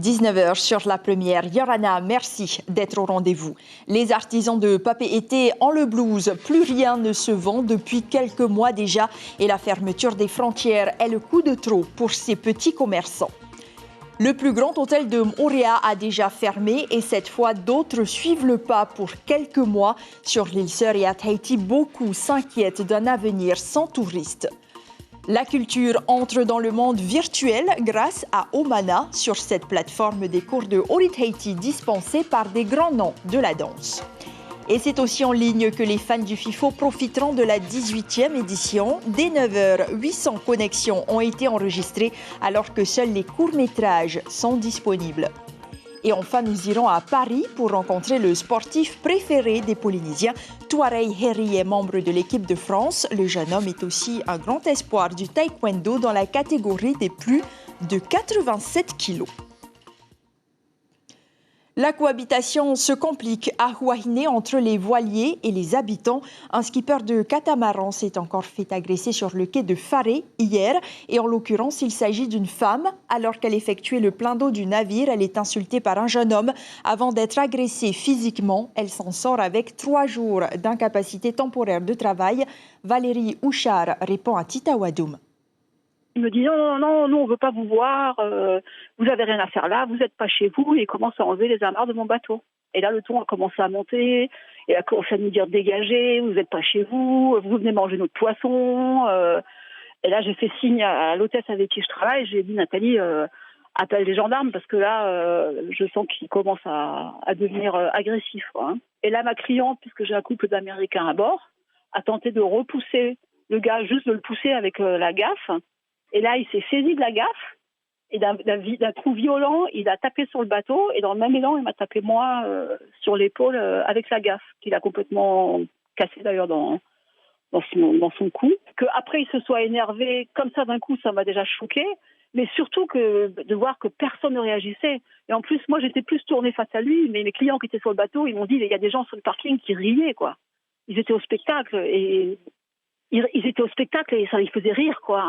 19h sur la première. Yorana, merci d'être au rendez-vous. Les artisans de Papeete ont le blues. Plus rien ne se vend depuis quelques mois déjà et la fermeture des frontières est le coup de trop pour ces petits commerçants. Le plus grand hôtel de Moorea a déjà fermé et cette fois, d'autres suivent le pas pour quelques mois. Sur l'île Sœur et à Tahiti, beaucoup s'inquiètent d'un avenir sans touristes. La culture entre dans le monde virtuel grâce à Omana. Sur cette plateforme, des cours de Ori Tahiti dispensés par des grands noms de la danse. Et c'est aussi en ligne que les fans du FIFO profiteront de la 18e édition. Dès 9h, 800 connexions ont été enregistrées alors que seuls les courts-métrages sont disponibles. Et enfin, nous irons à Paris pour rencontrer le sportif préféré des Polynésiens. Touareg Heri est membre de l'équipe de France. Le jeune homme est aussi un grand espoir du taekwondo dans la catégorie des plus de 87 kilos. La cohabitation se complique à Huahine entre les voiliers et les habitants. Un skipper de catamaran s'est encore fait agresser sur le quai de Faré hier. Et en l'occurrence, il s'agit d'une femme. Alors qu'elle effectuait le plein d'eau du navire, elle est insultée par un jeune homme. Avant d'être agressée physiquement, elle s'en sort avec 3 jours d'incapacité temporaire de travail. Valérie Houchard répond à Tita Wadoum. Il me dit non, nous on veut pas vous voir, vous avez rien à faire là, vous n'êtes pas chez vous, et il commence à enlever les amarres de mon bateau. Et là le ton a commencé à monter, et a commencé à nous dire dégagez, vous n'êtes pas chez vous, vous venez manger notre poisson. Et là j'ai fait signe à l'hôtesse avec qui je travaille, j'ai dit Nathalie, appelle les gendarmes parce que là je sens qu'il commence à devenir agressif, quoi, hein. Et là ma cliente, puisque j'ai un couple d'Américains à bord, a tenté de repousser le gars, juste de le pousser avec la gaffe. Et là, il s'est saisi de la gaffe et d'un coup violent, il a tapé sur le bateau et dans le même élan, il m'a tapé moi sur l'épaule avec la gaffe, qu'il a complètement cassé d'ailleurs dans son cou. Qu'après, il se soit énervé comme ça d'un coup, ça m'a déjà choqué. Mais surtout que de voir que personne ne réagissait. Et en plus, moi, j'étais plus tournée face à lui, mais mes clients qui étaient sur le bateau, ils m'ont dit, il y a des gens sur le parking qui riaient, quoi. Ils étaient au spectacle et... Ils étaient au spectacle et ça les faisait rire, quoi.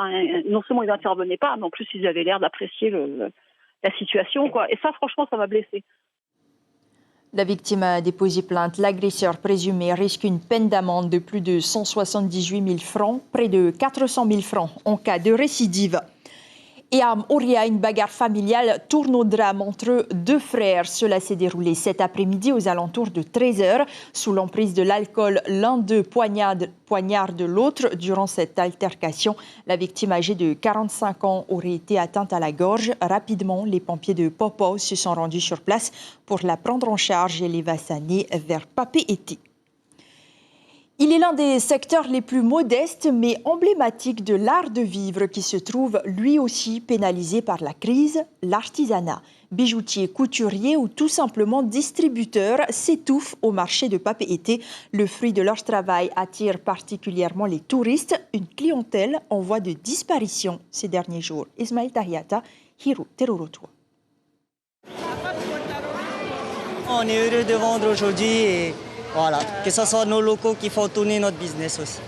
Non seulement ils n'intervenaient pas, mais en plus ils avaient l'air d'apprécier la situation, quoi. Et ça, franchement, ça m'a blessée. La victime a déposé plainte. L'agresseur présumé risque une peine d'amende de plus de 178 000 francs, près de 400 000 francs en cas de récidive. Et à Moorea, une bagarre familiale tourne au drame entre 2 frères. Cela s'est déroulé cet après-midi aux alentours de 13h. Sous l'emprise de l'alcool, l'un d'eux poignarde l'autre. Durant cette altercation, la victime âgée de 45 ans aurait été atteinte à la gorge. Rapidement, les pompiers de Popo se sont rendus sur place pour la prendre en charge et l'évassaner vers Papeete. Il est l'un des secteurs les plus modestes mais emblématiques de l'art de vivre qui se trouve lui aussi pénalisé par la crise, l'artisanat. Bijoutiers, couturiers ou tout simplement distributeurs s'étouffent au marché de Papeete. Le fruit de leur travail attire particulièrement les touristes, une clientèle en voie de disparition ces derniers jours. Ismaël Tahiata, Hiru Terorotua. On est heureux de vendre aujourd'hui et voilà, que ce soit nos locaux qui font tourner notre business aussi.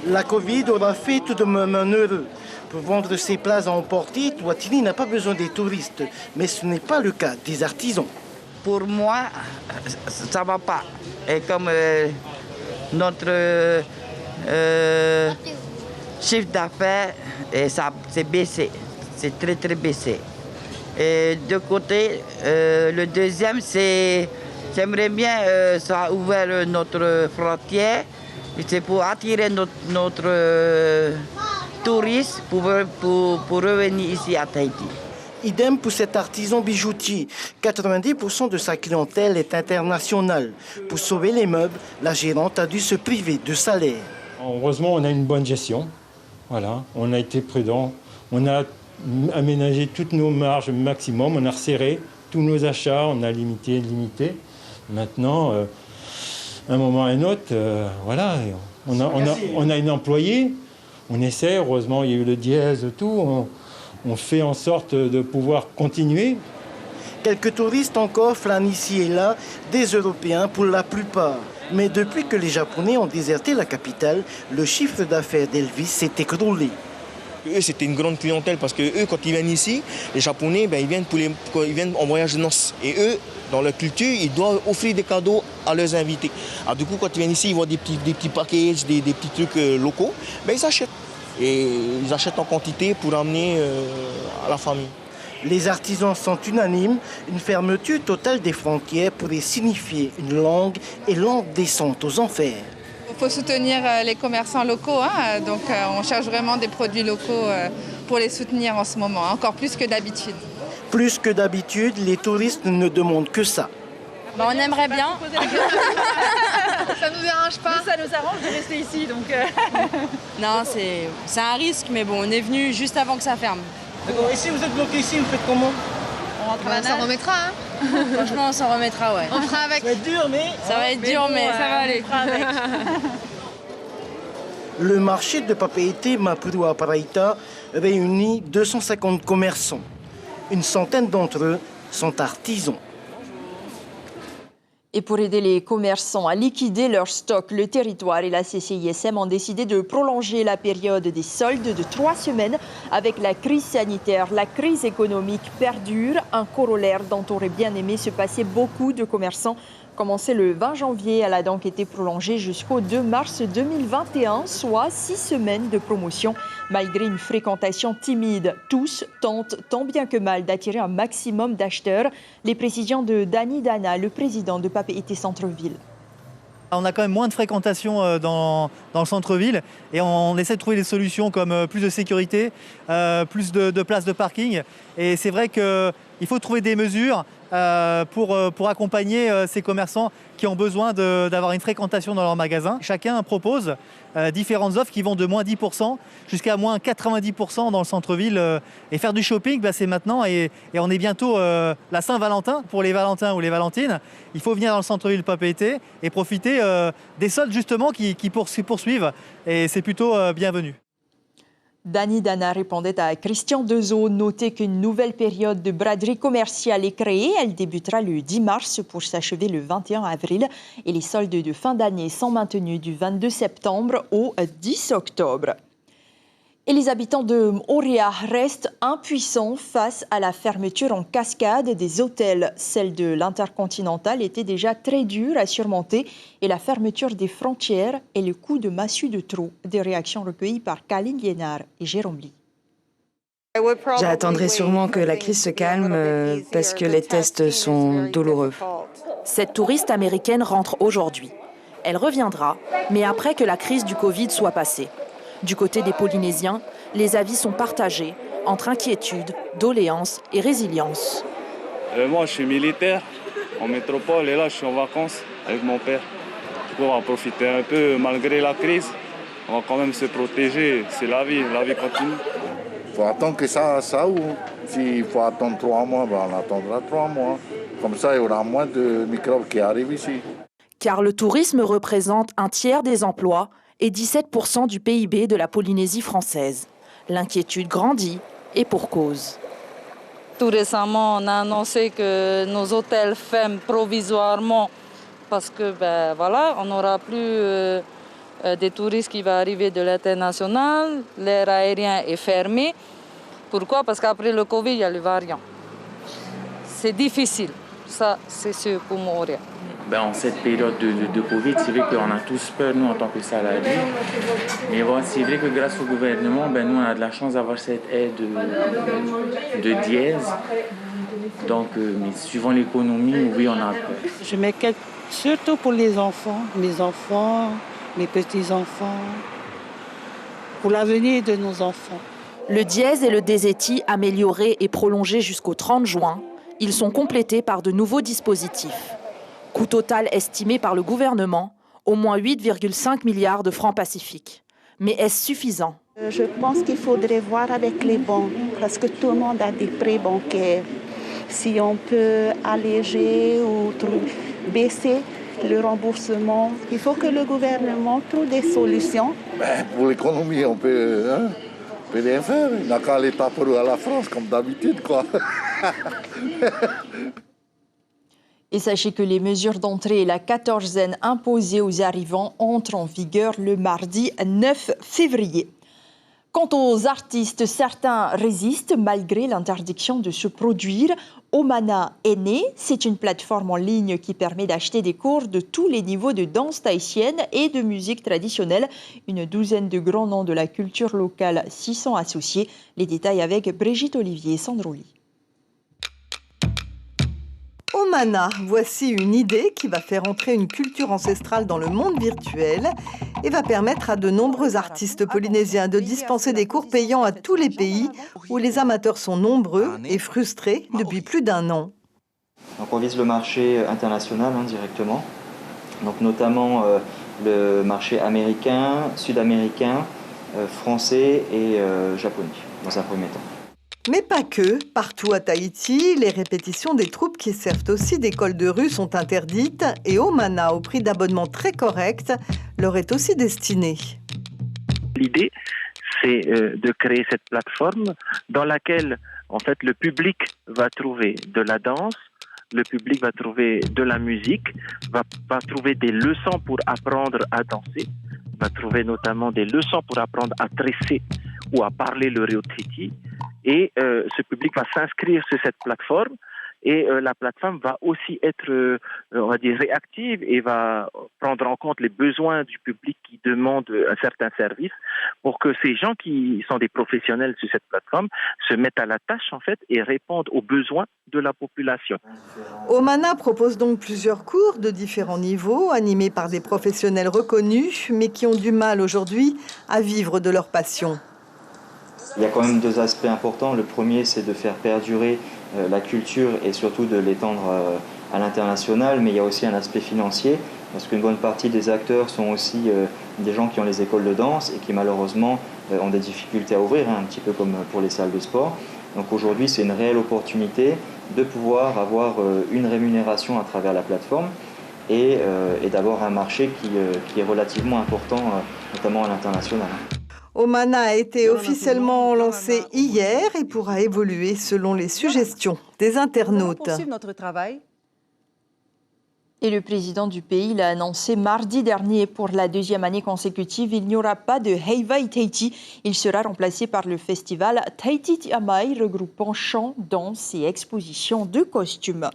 La Covid aura fait tout de même un heureux. Pour vendre ses plats à emporter, Touatini n'a pas besoin des touristes. Mais ce n'est pas le cas des artisans. Pour moi, ça ne va pas. Et comme notre chiffre d'affaires, c'est baissé. C'est très, très baissé. Et de côté, le deuxième, c'est... J'aimerais bien ça a ouvert notre frontière. C'est pour attirer notre touristes pour revenir ici à Tahiti. Idem pour cet artisan bijoutier. 90% de sa clientèle est internationale. Pour sauver les meubles, la gérante a dû se priver de salaire. Heureusement, on a une bonne gestion. Voilà, on a été prudent. On a aménagé toutes nos marges maximum. On a resserré tous nos achats. On a limité. Maintenant, à un moment ou à un autre, voilà, on a une employée, on essaie, heureusement il y a eu le dièse, tout, on fait en sorte de pouvoir continuer. Quelques touristes encore flânent ici et là, des Européens pour la plupart. Mais depuis que les Japonais ont déserté la capitale, le chiffre d'affaires d'Elvis s'est écroulé. Eux, c'était une grande clientèle parce que eux, quand ils viennent ici, les Japonais, ils viennent en voyage de noces. Et eux, dans leur culture, ils doivent offrir des cadeaux à leurs invités. Alors du coup, quand ils viennent ici, ils voient des petits packages, des petits trucs locaux, ils achètent. Et ils achètent en quantité pour amener à la famille. Les artisans sont unanimes, une fermeture totale des frontières pourrait signifier une longue et lente descente aux enfers. Il faut soutenir les commerçants locaux, donc on cherche vraiment des produits locaux pour les soutenir en ce moment, encore plus que d'habitude. Plus que d'habitude, les touristes ne demandent que ça. On aimerait bien. Ça nous dérange pas. Ça nous arrange de rester ici, donc. Non, c'est un risque, mais bon, on est venu juste avant que ça ferme. D'accord. Et si vous êtes bloqué ici, vous faites comment? On rentre à la nage. On s'en remettra. Franchement, on s'en remettra, ouais. On fera avec. Ça va être dur, mais... Ça va être dur, mais ça va aller. Le marché de Papeete Mapuru à Paraíta réunit 250 commerçants. Une centaine d'entre eux sont artisans. Et pour aider les commerçants à liquider leur stock, le territoire et la CCISM ont décidé de prolonger la période des soldes de 3 semaines avec la crise sanitaire. La crise économique perdure, un corollaire dont auraient bien aimé se passer beaucoup de commerçants. Commencée le 20 janvier, elle a donc été prolongée jusqu'au 2 mars 2021, soit 6 semaines de promotion. Malgré une fréquentation timide, tous tentent tant bien que mal d'attirer un maximum d'acheteurs. Les précisions de Dani Dana, le président de Papeete Centre-Ville. On a quand même moins de fréquentation dans le centre-ville et on essaie de trouver des solutions comme plus de sécurité, plus de places de parking. Et c'est vrai qu'il faut trouver des mesures pour accompagner ces commerçants qui ont besoin d'avoir une fréquentation dans leur magasin. Chacun propose différentes offres qui vont de moins 10% jusqu'à moins 90% dans le centre-ville. Et faire du shopping, c'est maintenant et on est bientôt la Saint-Valentin pour les Valentins ou les Valentines. Il faut venir dans le centre-ville Papeete et profiter des soldes justement qui poursuivent et c'est plutôt bienvenu. Dani Dana répondait à Christian Dezeaux. Notez qu'une nouvelle période de braderie commerciale est créée. Elle débutera le 10 mars pour s'achever le 21 avril. Et les soldes de fin d'année sont maintenus du 22 septembre au 10 octobre. Et les habitants de Oria restent impuissants face à la fermeture en cascade des hôtels. Celle de l'Intercontinental était déjà très dure à surmonter et la fermeture des frontières est le coup de massue de trop. Des réactions recueillies par Kaline Liénard et Jérôme Lee. J'attendrai sûrement que la crise se calme parce que les tests sont douloureux. Cette touriste américaine rentre aujourd'hui. Elle reviendra, mais après que la crise du Covid soit passée. Du côté des Polynésiens, les avis sont partagés entre inquiétude, doléance et résilience. Moi, je suis militaire en métropole et là, je suis en vacances avec mon père. Du coup, on va profiter un peu malgré la crise. On va quand même se protéger. C'est la vie continue. Il faut attendre que ça ouvre. S'il faut attendre 3 mois, on attendra 3 mois. Comme ça, il y aura moins de microbes qui arrivent ici. Car le tourisme représente un tiers des emplois et 17% du PIB de la Polynésie française. L'inquiétude grandit et pour cause. Tout récemment, on a annoncé que nos hôtels ferment provisoirement parce que on n'aura plus des touristes qui vont arriver de l'international. L'air aérien est fermé. Pourquoi? Parce qu'après le Covid, il y a le variant. C'est difficile. Ça, c'est sûr pour mourir. En cette période de Covid, c'est vrai qu'on a tous peur, nous, en tant que salariés. Mais c'est vrai que grâce au gouvernement, nous, on a de la chance d'avoir cette aide de dièse. Donc, mais suivant l'économie, oui, on a peur. Je m'inquiète surtout pour les enfants, mes petits-enfants, pour l'avenir de nos enfants. Le dièse et le DZI améliorés et prolongés jusqu'au 30 juin, ils sont complétés par de nouveaux dispositifs. Coût total estimé par le gouvernement, au moins 8,5 milliards de francs pacifiques. Mais est-ce suffisant? Je pense qu'il faudrait voir avec les banques, parce que tout le monde a des prêts bancaires. Si on peut alléger ou baisser le remboursement, il faut que le gouvernement trouve des solutions. Pour l'économie, on peut rien faire. Il n'a qu'à aller taper à la France, comme d'habitude, quoi. Et sachez que les mesures d'entrée et la quatorzaine imposées aux arrivants entrent en vigueur le mardi 9 février. Quant aux artistes, certains résistent malgré l'interdiction de se produire. Omana est né. C'est une plateforme en ligne qui permet d'acheter des cours de tous les niveaux de danse tahitienne et de musique traditionnelle. Une douzaine de grands noms de la culture locale s'y sont associés. Les détails avec Brigitte Olivier et Sandroli. Omana, voici une idée qui va faire entrer une culture ancestrale dans le monde virtuel et va permettre à de nombreux artistes polynésiens de dispenser des cours payants à tous les pays où les amateurs sont nombreux et frustrés depuis plus d'1 an. Donc on vise le marché international directement, donc notamment le marché américain, sud-américain, français et japonais dans un premier temps. Mais pas que. Partout à Tahiti, les répétitions des troupes qui servent aussi d'école de rue sont interdites et Omana, au prix d'abonnement très correct, leur est aussi destiné. L'idée, c'est de créer cette plateforme dans laquelle, en fait, le public va trouver de la danse, le public va trouver de la musique, va trouver des leçons pour apprendre à danser, va trouver notamment des leçons pour apprendre à tresser ou à parler le Reo-Triti. Et ce public va s'inscrire sur cette plateforme et la plateforme va aussi être, on va dire, réactive et va prendre en compte les besoins du public qui demande un certain service pour que ces gens qui sont des professionnels sur cette plateforme se mettent à la tâche en fait et répondent aux besoins de la population. Omana propose donc plusieurs cours de différents niveaux animés par des professionnels reconnus mais qui ont du mal aujourd'hui à vivre de leur passion. Il y a quand même 2 aspects importants. Le premier, c'est de faire perdurer la culture et surtout de l'étendre à l'international, mais il y a aussi un aspect financier, parce qu'une bonne partie des acteurs sont aussi des gens qui ont les écoles de danse et qui malheureusement ont des difficultés à ouvrir, un petit peu comme pour les salles de sport. Donc aujourd'hui, c'est une réelle opportunité de pouvoir avoir une rémunération à travers la plateforme et d'avoir un marché qui est relativement important, notamment à l'international. Omana a été officiellement lancé hier et pourra évoluer selon les suggestions des internautes. Notre travail. Et le président du pays l'a annoncé mardi dernier. Pour la 2e année consécutive, il n'y aura pas de Heiwai Tahiti. Il sera remplacé par le festival Tahiti Tiamai, regroupant chants, danse et expositions de costumes.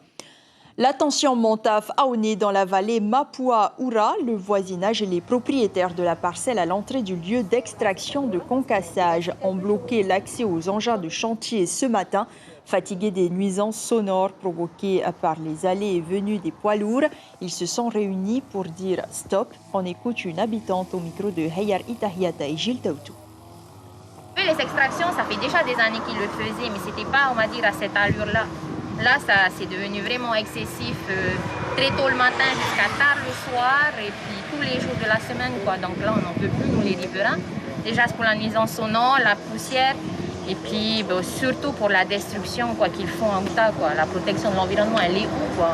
La tension monte à Faone dans la vallée Mapua-Ura. Le voisinage et les propriétaires de la parcelle à l'entrée du lieu d'extraction de concassage ont bloqué l'accès aux engins de chantier ce matin. Fatigués des nuisances sonores provoquées par les allées et venues des poids lourds, ils se sont réunis pour dire stop. On écoute une habitante au micro de Heyar Itahiata et Gilles Tautou. Les extractions, ça fait déjà des années qu'ils le faisaient, mais c'était pas, on va dire, à cette allure-là. Là, c'est devenu vraiment excessif, très tôt le matin jusqu'à tard le soir, et puis tous les jours de la semaine, quoi. Donc là, on n'en peut plus, nous les riverains. Déjà, c'est pour la nuisance sonore, la poussière, et puis surtout pour la destruction quoi, qu'ils font en Outa, quoi. La protection de l'environnement, elle est où, quoi.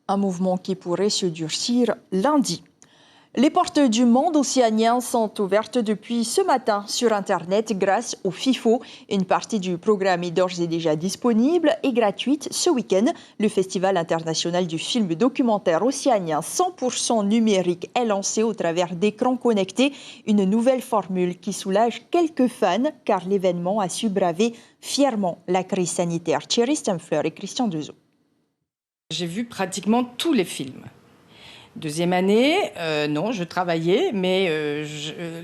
Un mouvement qui pourrait se durcir lundi. Les portes du monde océanien sont ouvertes depuis ce matin sur Internet grâce au FIFO. Une partie du programme est d'ores et déjà disponible et gratuite ce week-end. Le Festival international du film documentaire océanien 100% numérique est lancé au travers d'écrans connectés. Une nouvelle formule qui soulage quelques fans car l'événement a su braver fièrement la crise sanitaire. Thierry Stemfleur et Christian Dezo. J'ai vu pratiquement tous les films. 2e année, non, je travaillais, mais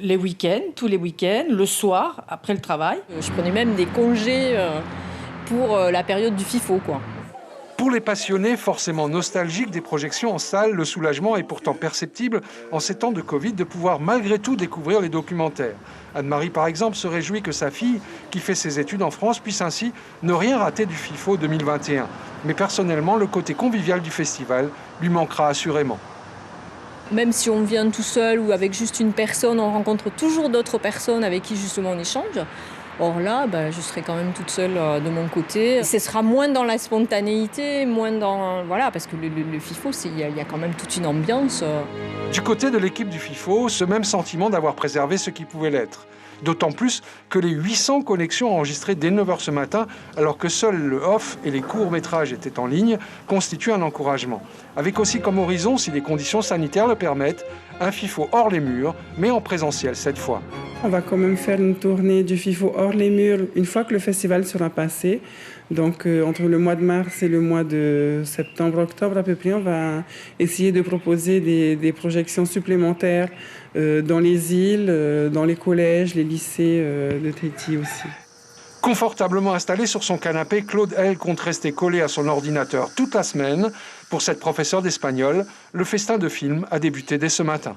les week-ends, tous les week-ends, le soir, après le travail. Je prenais même des congés pour la période du FIFO, quoi. Pour les passionnés forcément nostalgiques des projections en salle, le soulagement est pourtant perceptible en ces temps de Covid de pouvoir malgré tout découvrir les documentaires. Anne-Marie, par exemple, se réjouit que sa fille, qui fait ses études en France, puisse ainsi ne rien rater du FIFO 2021. Mais personnellement, le côté convivial du festival lui manquera assurément. Même si on vient tout seul ou avec juste une personne, on rencontre toujours d'autres personnes avec qui justement on échange. Or là, je serai quand même toute seule de mon côté. Ce sera moins dans la spontanéité, moins dans... Voilà, parce que le FIFO, il y a quand même toute une ambiance. Du côté de l'équipe du FIFO, ce même sentiment d'avoir préservé ce qui pouvait l'être. D'autant plus que les 800 connexions enregistrées dès 9h ce matin, alors que seuls le off et les courts-métrages étaient en ligne, constituent un encouragement. Avec aussi comme horizon, si les conditions sanitaires le permettent, un FIFO hors les murs, mais en présentiel cette fois. On va quand même faire une tournée du FIFO hors les murs une fois que le festival sera passé. Donc entre le mois de mars et le mois de septembre-octobre à peu près, on va essayer de proposer des projections supplémentaires dans les îles, dans les collèges, les lycées de Tahiti aussi. Confortablement installé sur son canapé, Claude L compte rester collé à son ordinateur toute la semaine. Pour cette professeure d'espagnol, le festin de films a débuté dès ce matin.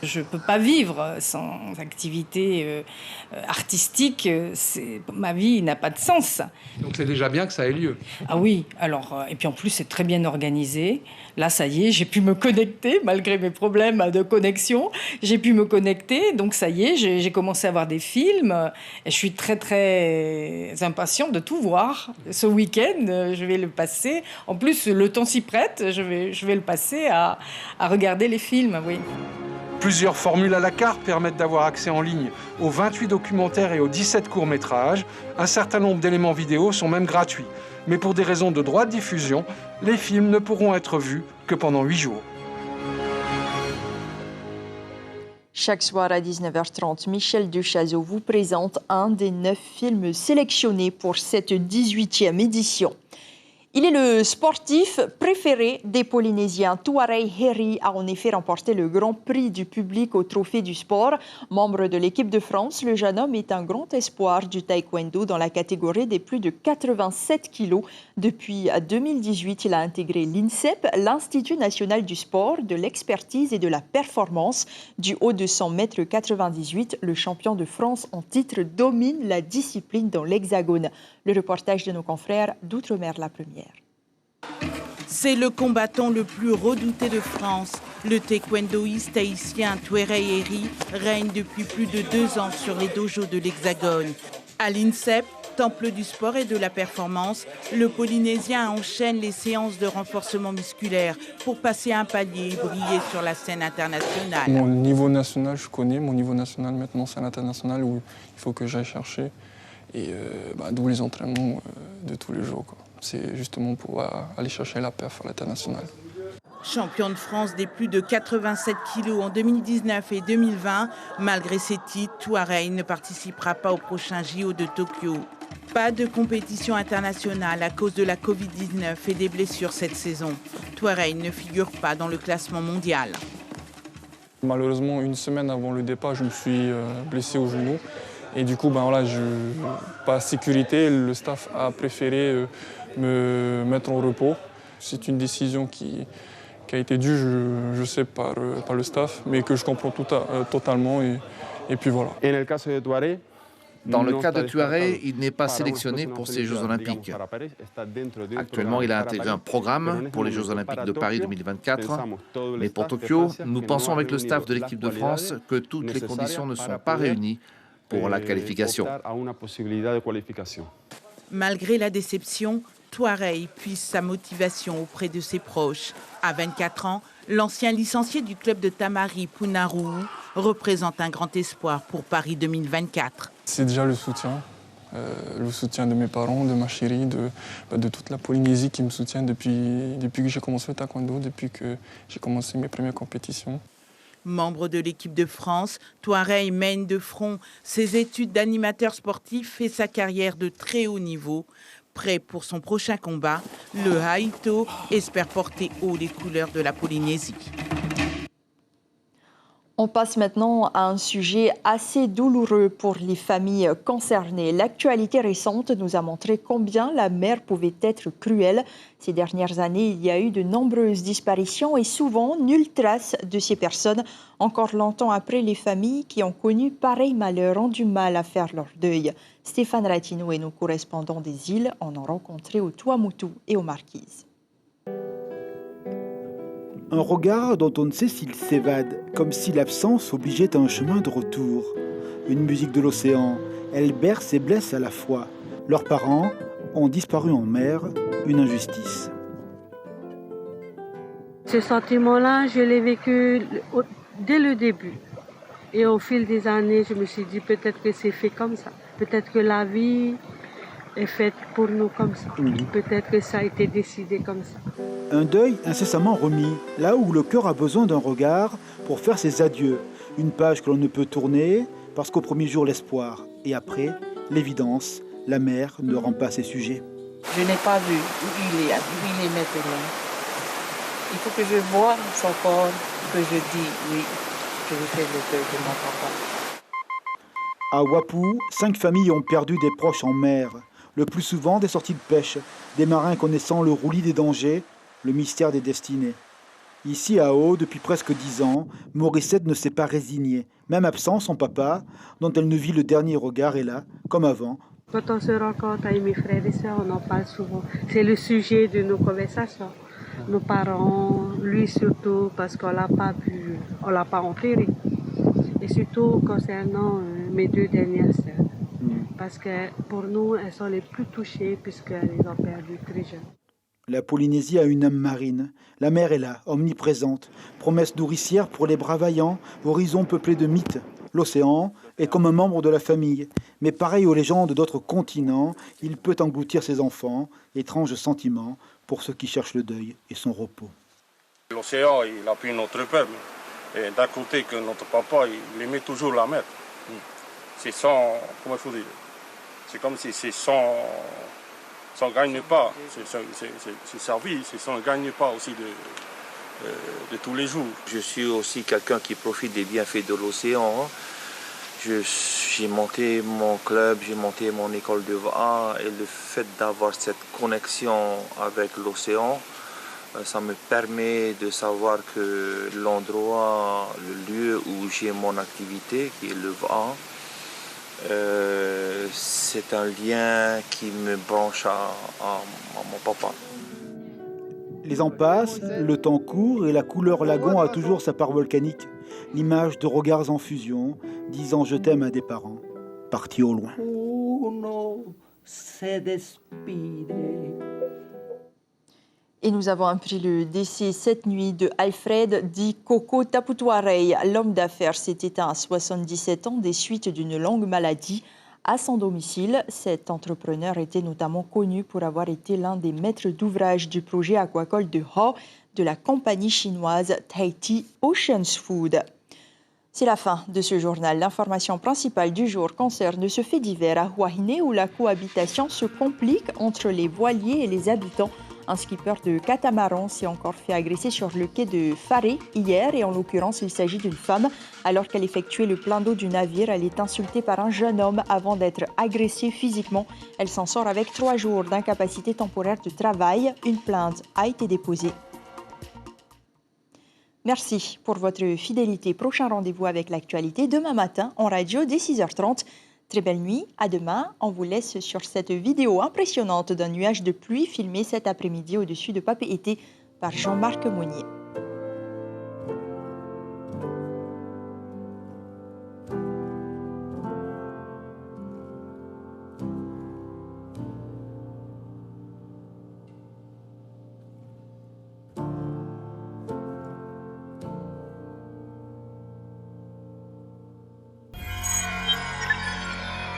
Je ne peux pas vivre sans activité artistique. Ma vie n'a pas de sens. Donc c'est déjà bien que ça ait lieu. Ah oui, alors, et puis en plus c'est très bien organisé. Là, ça y est, j'ai pu me connecter, malgré mes problèmes de connexion. J'ai pu me connecter, donc ça y est, j'ai commencé à voir des films. Et je suis très, très impatient de tout voir. Ce week-end, je vais le passer. En plus, le temps s'y prête, je vais le passer à regarder les films, oui. Plusieurs formules à la carte permettent d'avoir accès en ligne aux 28 documentaires et aux 17 courts-métrages. Un certain nombre d'éléments vidéo sont même gratuits. Mais pour des raisons de droit de diffusion, les films ne pourront être vus que pendant 8 jours. Chaque soir à 19h30, Michel Dechazeau vous présente un des 9 films sélectionnés pour cette 18e édition. Il est le sportif préféré des Polynésiens. Tuareg Heri a en effet remporté le Grand Prix du public au Trophée du sport. Membre de l'équipe de France, le jeune homme est un grand espoir du taekwondo dans la catégorie des plus de 87 kilos. Depuis 2018, il a intégré l'INSEP, l'Institut national du sport, de l'expertise et de la performance. Du haut de 100 mètres 98, le champion de France en titre domine la discipline dans l'Hexagone. Le reportage de nos confrères d'Outre-mer la Première. C'est le combattant le plus redouté de France. Le taekwondoïste haïtien Tuareg Heri règne depuis plus de 2 ans sur les dojos de l'Hexagone. À l'INSEP, temple du sport et de la performance, le Polynésien enchaîne les séances de renforcement musculaire pour passer un palier et briller sur la scène internationale. Mon niveau national, je connais. Mon niveau national, maintenant, c'est l'international où il faut que j'aille chercher. Et d'où les entraînements de tous les jours, quoi. C'est justement pour aller chercher la perf à l'international. Champion de France des plus de 87 kilos en 2019 et 2020, malgré ses titres, Tuareg ne participera pas au prochain JO de Tokyo. Pas de compétition internationale à cause de la Covid-19 et des blessures cette saison. Tuareg ne figure pas dans le classement mondial. Malheureusement, une semaine avant le départ, je me suis blessé au genou. Et du coup, par sécurité, le staff a préféré me mettre en repos. C'est une décision qui a été due, je sais, par le staff, mais que je comprends totalement. Et puis voilà. Dans le cas de Tuareg, il n'est pas sélectionné pour ces Jeux Olympiques. Actuellement, il a intégré un programme pour les Jeux Olympiques de Paris 2024. Mais pour Tokyo, nous pensons avec le staff de l'équipe de France que toutes les conditions ne sont pas réunies pour la qualification. Malgré la déception, Tuareg puise sa motivation auprès de ses proches. À 24 ans, l'ancien licencié du club de Tamari, Punaruu, représente un grand espoir pour Paris 2024. C'est déjà le soutien de mes parents, de ma chérie, de toute la Polynésie qui me soutient depuis que j'ai commencé le taekwondo, depuis que j'ai commencé mes premières compétitions. Membre de l'équipe de France, Tuareg mène de front ses études d'animateur sportif et sa carrière de très haut niveau. Prêt pour son prochain combat, le Haïto espère porter haut les couleurs de la Polynésie. On passe maintenant à un sujet assez douloureux pour les familles concernées. L'actualité récente nous a montré combien la mer pouvait être cruelle. Ces dernières années, il y a eu de nombreuses disparitions et souvent nulle trace de ces personnes. Encore longtemps après, les familles qui ont connu pareil malheur ont du mal à faire leur deuil. Stéphane Latino et nos correspondants des îles en ont rencontré au Tuamotu et aux Marquises. Un regard dont on ne sait s'il s'évade, comme si l'absence obligeait à un chemin de retour. Une musique de l'océan, elle berce et blesse à la fois. Leurs parents ont disparu en mer, une injustice. Ce sentiment-là, je l'ai vécu dès le début. Et au fil des années, je me suis dit peut-être que c'est fait comme ça. Peut-être que la vie est faite pour nous comme ça. Peut-être que ça a été décidé comme ça. Un deuil incessamment remis, là où le cœur a besoin d'un regard pour faire ses adieux. Une page que l'on ne peut tourner parce qu'au premier jour l'espoir et après l'évidence, la mère ne rend pas ses sujets. Je n'ai pas vu où il est maintenant. Il faut que je voie son corps, que je dis oui, je vais faire le deuil de mon papa. À Wapou, 5 familles ont perdu des proches en mer. Le plus souvent des sorties de pêche, des marins connaissant le roulis des dangers, le mystère des destinées. Ici à Haut, depuis presque 10 ans, Morissette ne s'est pas résignée. Même absent, son papa, dont elle ne vit le dernier regard, est là, comme avant. Quand on se rencontre avec mes frères et sœurs, on en parle souvent. C'est le sujet de nos conversations. Nos parents, lui surtout, parce qu'on l'a pas enterré. Et surtout concernant mes 2 dernières sœurs. Parce que pour nous, elles sont les plus touchées puisqu'elles les ont perdues très jeunes. La Polynésie a une âme marine. La mer est là, omniprésente. Promesse nourricière pour les bras vaillants, horizon peuplé de mythes. L'océan est comme un membre de la famille. Mais pareil aux légendes d'autres continents, il peut engloutir ses enfants. Étrange sentiment pour ceux qui cherchent le deuil et son repos. L'océan, il appuie notre peuple. Et d'un côté, que notre papa, il aimait toujours la mer. C'est sans, comment il faut dire, c'est comme si c'est sans gagne-pas. C'est sa vie, c'est sans gagne-pas aussi de tous les jours. Je suis aussi quelqu'un qui profite des bienfaits de l'océan. J'ai monté mon club, j'ai monté mon école de voile et le fait d'avoir cette connexion avec l'océan, ça me permet de savoir que l'endroit, le lieu où j'ai mon activité, qui est le voile, c'est un lien qui me branche à mon papa. Les ans passent, le temps court et la couleur lagon a toujours sa part volcanique. L'image de regards en fusion, disant je t'aime à des parents, partis au loin. Et nous avons appris le décès cette nuit de Alfred Di Coco Taputuarei. L'homme d'affaires s'est éteint à 77 ans des suites d'une longue maladie. À son domicile, cet entrepreneur était notamment connu pour avoir été l'un des maîtres d'ouvrage du projet aquacole de Ho de la compagnie chinoise Tahiti Oceans Food. C'est la fin de ce journal. L'information principale du jour concerne ce fait divers à Huahine où la cohabitation se complique entre les voiliers et les habitants. Un skipper de catamaran s'est encore fait agresser sur le quai de Faré hier et en l'occurrence il s'agit d'une femme. Alors qu'elle effectuait le plein d'eau du navire, elle est insultée par un jeune homme avant d'être agressée physiquement. Elle s'en sort avec 3 jours d'incapacité temporaire de travail. Une plainte a été déposée. Merci pour votre fidélité. Prochain rendez-vous avec l'actualité demain matin en radio dès 6h30. Très belle nuit, à demain. On vous laisse sur cette vidéo impressionnante d'un nuage de pluie filmé cet après-midi au-dessus de Papeete par Jean-Marc Monnier.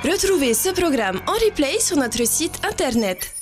Retrouvez ce programme en replay sur notre site internet